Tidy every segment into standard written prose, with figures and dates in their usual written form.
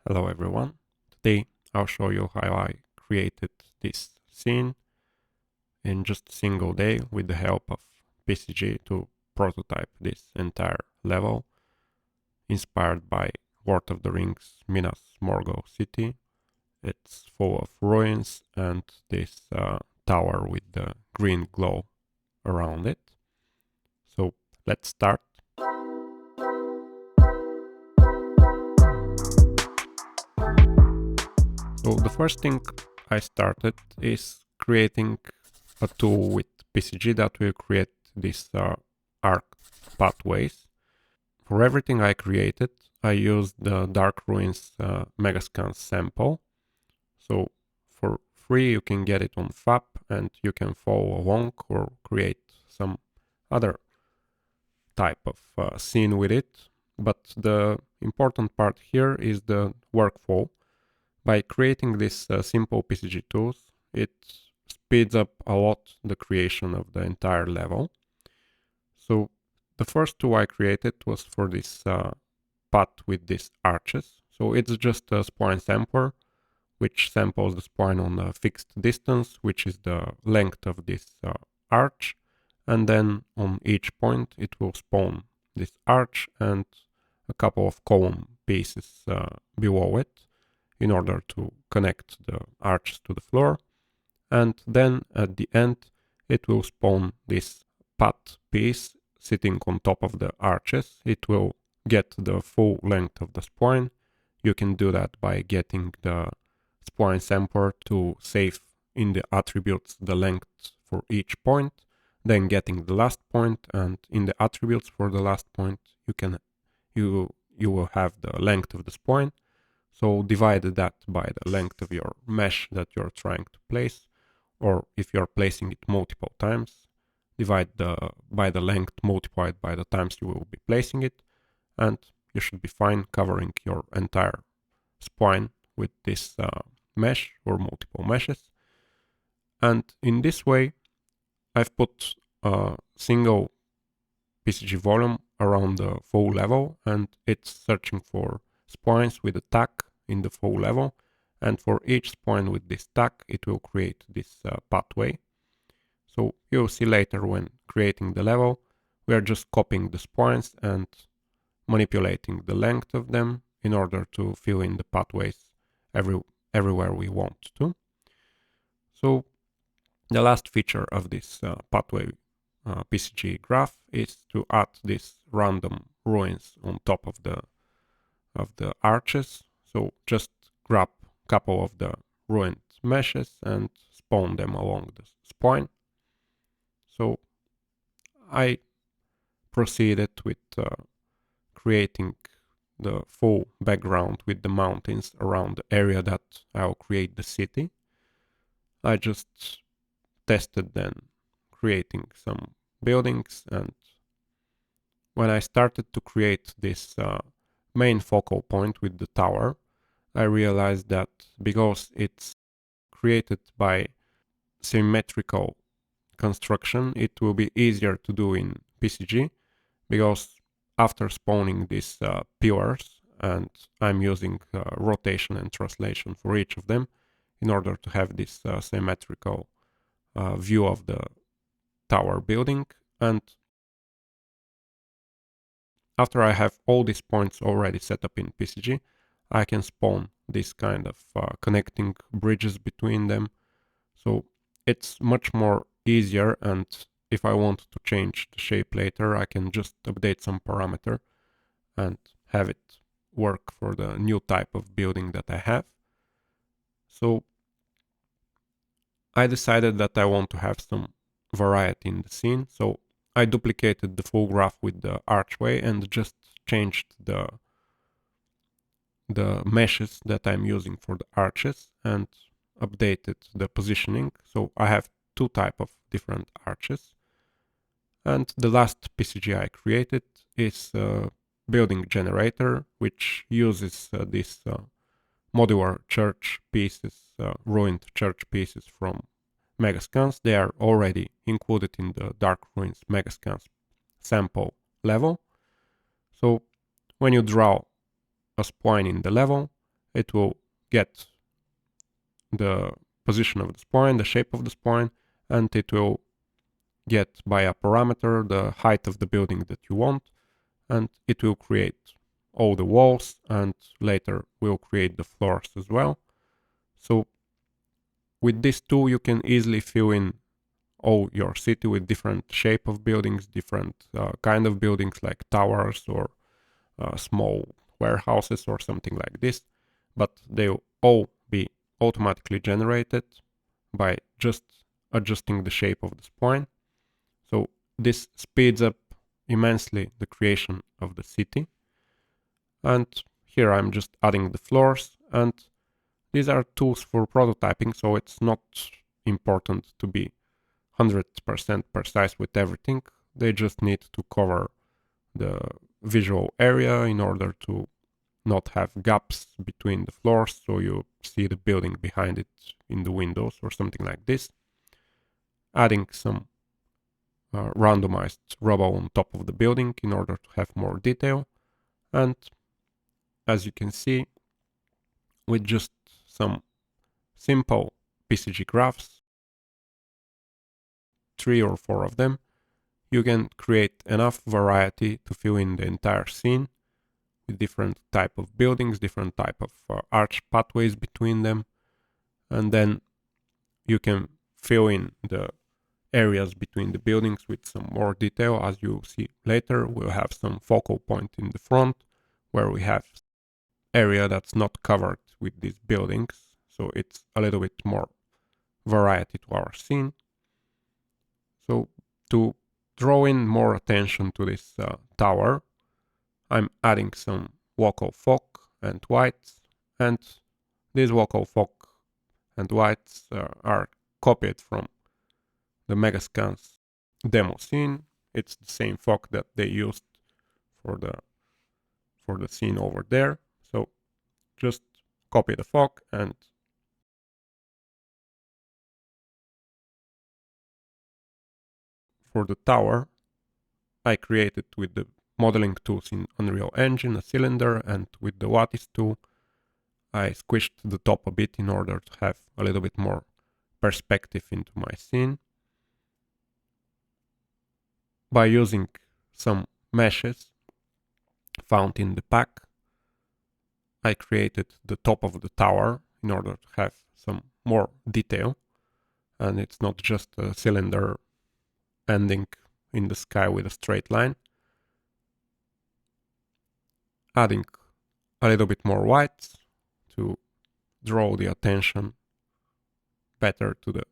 Hello everyone. Today I'll show you how I created this scene in just a single day with the help of PCG to prototype this entire level inspired by Lord of the Rings Minas Morgul city. It's full of ruins and this tower with the green glow around it. So let's start. So the first thing I started is creating a tool with PCG that will create these arc pathways. For everything I created, I used the Dark Ruins Megascan sample. So for free you can get it on FAP and you can follow along or create some other type of scene with it. But the important part here is the workflow. By creating this simple PCG tools, it speeds up a lot the creation of the entire level. So the first tool I created was for this path with these arches. So it's just a spline sampler, which samples the spline on a fixed distance, which is the length of this arch. And then on each point, it will spawn this arch and a couple of column pieces below it, in order to connect the arches to the floor. And then at the end, it will spawn this path piece sitting on top of the arches. It will get the full length of the spline. You can do that by getting the spline sampler to save in the attributes the length for each point, then getting the last point, and in the attributes for the last point, you will have the length of the spline. So divide that by the length of your mesh that you're trying to place, or if you're placing it multiple times, divide by the length multiplied by the times you will be placing it, and you should be fine covering your entire spline with this mesh or multiple meshes. And in this way, I've put a single PCG volume around the full level, and it's searching for splines with a tag in the full level, and for each spline with this tag it will create this pathway. So you'll see later when creating the level, we are just copying the splines and manipulating the length of them in order to fill in the pathways everywhere we want to. So the last feature of this pathway PCG graph is to add these random ruins on top of the arches. So just grab a couple of the ruined meshes and spawn them along the spline. So I proceeded with creating the full background with the mountains around the area that I'll create the city. I just tested then creating some buildings, and when I started to create this main focal point with the tower, I realized that because it's created by symmetrical construction, it will be easier to do in PCG, because after spawning these pillars, and I'm using rotation and translation for each of them in order to have this symmetrical view of the tower building. And after I have all these points already set up in PCG, I can spawn this kind of connecting bridges between them. So it's much more easier, and if I want to change the shape later, I can just update some parameter and have it work for the new type of building that I have. So I decided that I want to have some variety in the scene, so I duplicated the full graph with the archway and just changed the meshes that I'm using for the arches and updated the positioning. So I have two type of different arches. And the last PCG I created is a building generator, which uses these modular church pieces, ruined church pieces from Megascans. They are already included in the Dark Ruins Megascans sample level. So when you draw a spline in the level, it will get the position of the spline, the shape of the spline, and it will get by a parameter the height of the building that you want, and it will create all the walls, and later will create the floors as well. So with this tool you can easily fill in all your city with different shape of buildings, different kind of buildings like towers or small warehouses or something like this, but they'll all be automatically generated by just adjusting the shape of the spline. So this speeds up immensely the creation of the city. And here I'm just adding the floors, and these are tools for prototyping, so it's not important to be 100% precise with everything. They just need to cover the visual area in order to not have gaps between the floors, so you see the building behind it in the windows or something like this. Adding some randomized rubble on top of the building in order to have more detail. And as you can see, with just some simple PCG graphs, 3 or 4 of them, you can create enough variety to fill in the entire scene with different type of buildings, different type of arch pathways between them, and then you can fill in the areas between the buildings with some more detail. As you'll see later, we'll have some focal point in the front where we have area that's not covered with these buildings, so it's a little bit more variety to our scene. So to draw in more attention to this tower, I'm adding some local fog and whites, and these local fog and whites are copied from the Megascans demo scene. It's the same fog that they used for the scene over there. So just copy the fog, and for the tower I created with the modeling tools in Unreal Engine a cylinder, and with the lattice tool I squished the top a bit in order to have a little bit more perspective into my scene. By using some meshes found in the pack, I created the top of the tower in order to have some more detail, and it's not just a cylinder ending in the sky with a straight line. Adding a little bit more whites to draw the attention better to the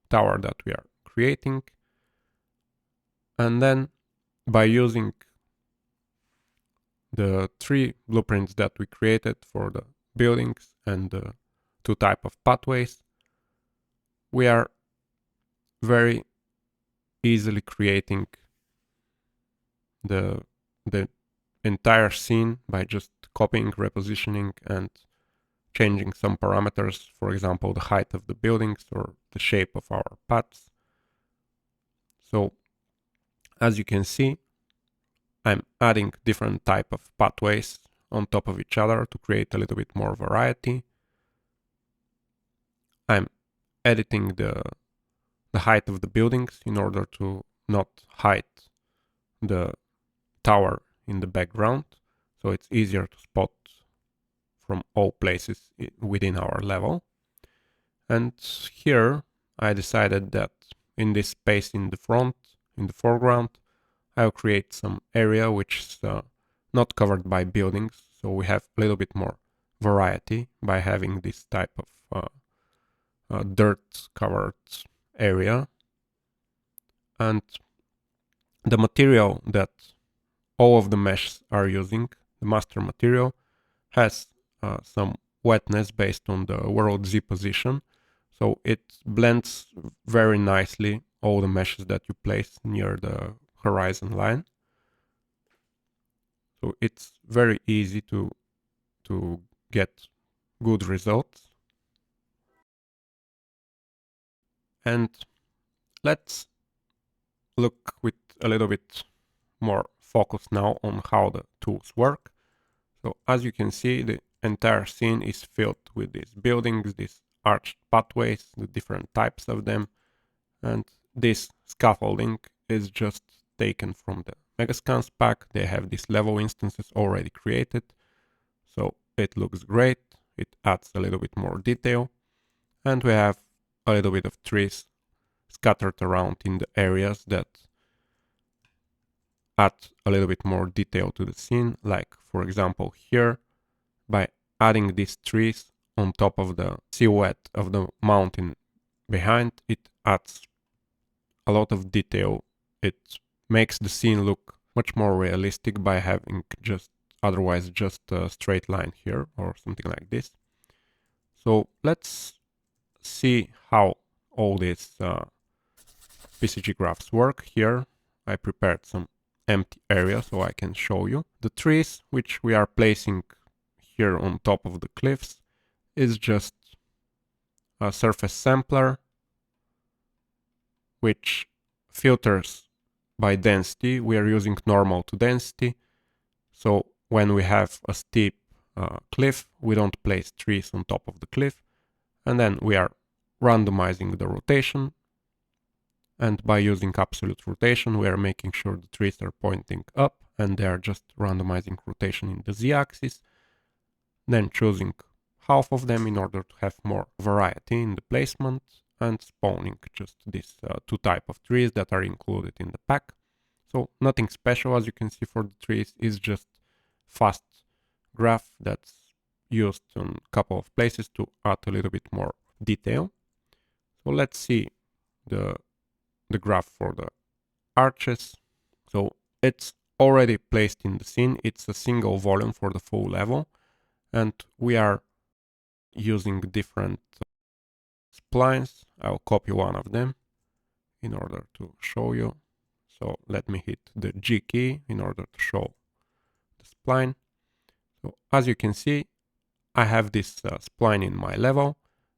tower that we are creating. And then by using the 3 blueprints that we created for the buildings and the 2 type of pathways, we are very easily creating the entire scene by just copying, repositioning, and changing some parameters, for example the height of the buildings or the shape of our paths. So as you can see, I'm adding different type of pathways on top of each other to create a little bit more variety. I'm editing the height of the buildings in order to not hide the tower in the background, so it's easier to spot from all places within our level. And here I decided that in this space in the front, in the foreground, I'll create some area which is not covered by buildings, so we have a little bit more variety by having this type of dirt covered area. And the material that all of the meshes are using, the master material, has some wetness based on the world Z position, so it blends very nicely all the meshes that you place near the horizon line. So it's very easy to get good results. And let's look with a little bit more focus now on how the tools work. So as you can see, the entire scene is filled with these buildings, these arched pathways, the different types of them, and this scaffolding is just taken from the Megascans pack. They have these level instances already created, so it looks great. It adds a little bit more detail, and we have a little bit of trees scattered around in the areas that add a little bit more detail to the scene, like for example here, by adding these trees on top of the silhouette of the mountain behind, it adds a lot of detail. It makes the scene look much more realistic by having otherwise just a straight line here or something like this. So let's see how all these PCG graphs work. Here I prepared some empty area so I can show you. The trees which we are placing here on top of the cliffs is just a surface sampler which filters by density. We are using normal to density, so when we have a steep cliff, we don't place trees on top of the cliff, and then we are randomizing the rotation, and by using absolute rotation we are making sure the trees are pointing up and they are just randomizing rotation in the z-axis, then choosing half of them in order to have more variety in the placement, and spawning just these two type of trees that are included in the pack. So nothing special, as you can see, for the trees, is just fast graph that's used in a couple of places to add a little bit more detail. So let's see the graph for the arches. So it's already placed in the scene. It's a single volume for the full level, and we are using different splines. I'll copy one of them in order to show you. So let me hit the G key in order to show the spline. So as you can see, I have this spline in my level,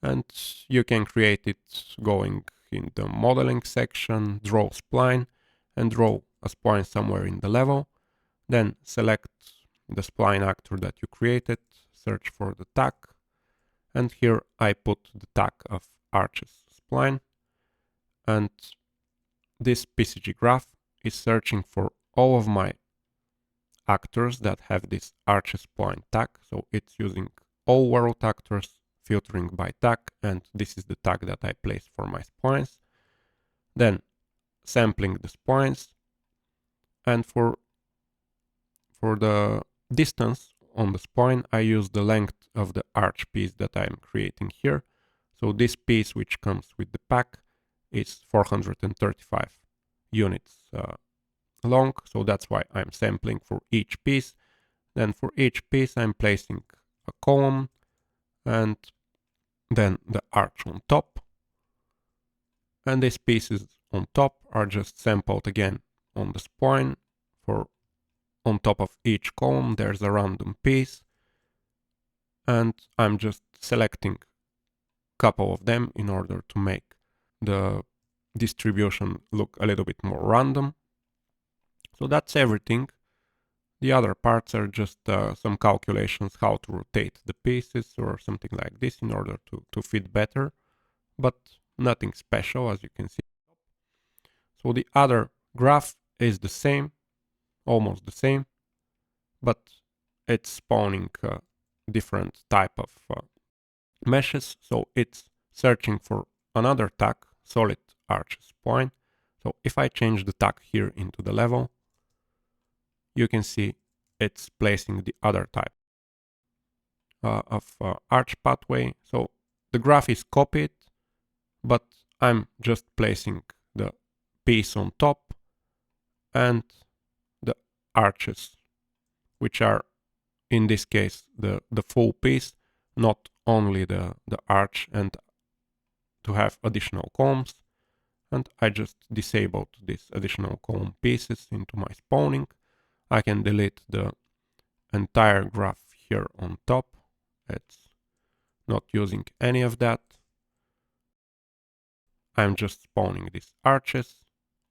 and you can create it going in the modeling section, draw spline, and draw a spline somewhere in the level. Then select the spline actor that you created, search for the tag, and here I put the tag of arches spline, and this PCG graph is searching for all of my actors that have this arches spline tag. So it's using all world actors, filtering by tag, and this is the tag that I placed for my splines. Then sampling the splines, and for the distance on the spline, I use the length of the arch piece that I'm creating here. So this piece, which comes with the pack, is 435 units long, so that's why I'm sampling for each piece. Then for each piece I'm placing a column and then the arch on top, and these pieces on top are just sampled again on the spline. For on top of each column there's a random piece, and I'm just selecting a couple of them in order to make the distribution look a little bit more random. So that's everything. The other parts are just some calculations how to rotate the pieces or something like this in order to fit better, but nothing special, as you can see. So the other graph is the same, almost the same, but it's spawning different type of meshes. So it's searching for another tag, solid arches spline. So if I change the tag here into the level, you can see it's placing the other type of arch pathway. So the graph is copied, but I'm just placing the piece on top and the arches, which are in this case the full piece, not only the arch, and to have additional columns. And I just disabled these additional column pieces into my spawning. I can delete the entire graph here on top. It's not using any of that. I'm just spawning these arches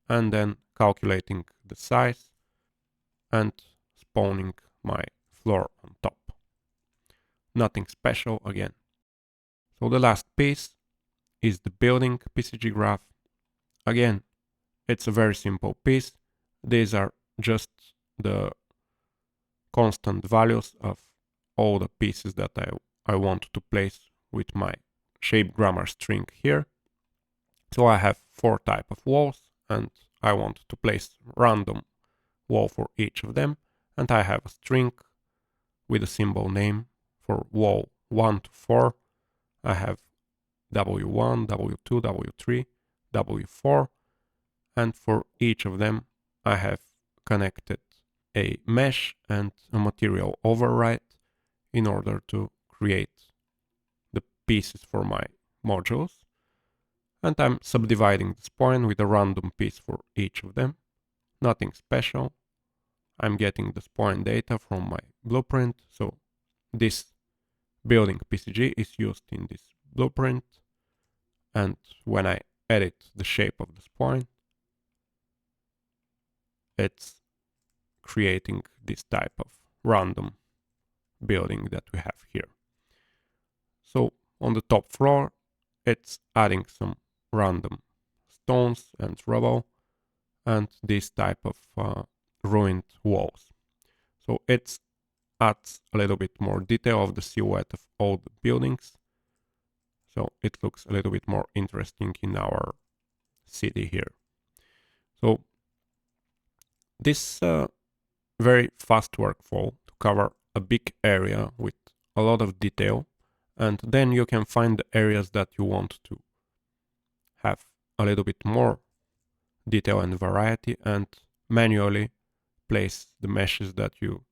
and then calculating the size and spawning my floor on top. nothing special again. So the last piece is the building PCG graph. Again, it's a very simple piece. These are just the constant values of all the pieces that I want to place with my shape grammar string here. So I have 4 types of walls, and I want to place random wall for each of them, and I have a string with a symbol name for wall 1 to 4. I have W1, W2, W3, W4, and for each of them I have connected a mesh and a material override in order to create the pieces for my modules. And I'm subdividing the spline with a random piece for each of them. Nothing special. I'm getting the spline data from my blueprint, so this building PCG is used in this blueprint, and when I edit the shape of the spline, it's creating this type of random building that we have here. So on the top floor, it's adding some random stones and rubble and this type of ruined walls. So it adds a little bit more detail of the silhouette of all the buildings. So it looks a little bit more interesting in our city here. So this very fast workflow to cover a big area with a lot of detail, and then you can find the areas that you want to have a little bit more detail and variety, and manually place the meshes that you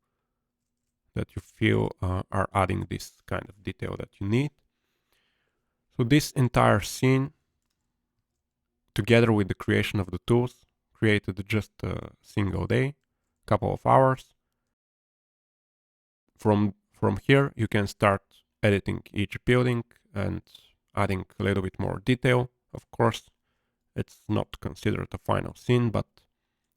feel are adding this kind of detail that you need. So this entire scene, together with the creation of the tools, created just a single day, couple of hours. From here, you can start editing each building and adding a little bit more detail. Of course, it's not considered a final scene, but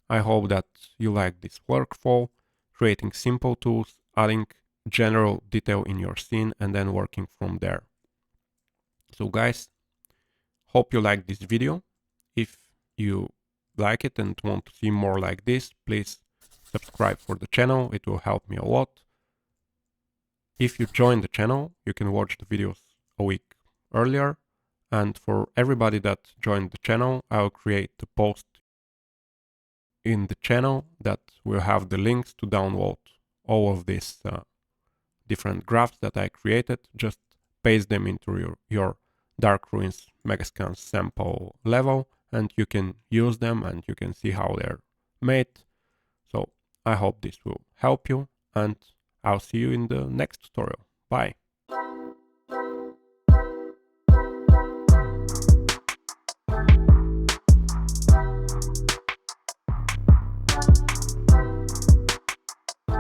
I hope that you like this workflow, creating simple tools, adding general detail in your scene, and then working from there. So guys, hope you like this video. If you like it and want to see more like this, please subscribe for the channel. It will help me a lot. If you join the channel, you can watch the videos a week earlier. And for everybody that joined the channel, I'll create a post in the channel that will have the links to download all of these different graphs that I created. Just paste them into your Dark Ruins Megascan sample level, and you can use them and you can see how they're made. So I hope this will help you, and I'll see you in the next tutorial. Bye.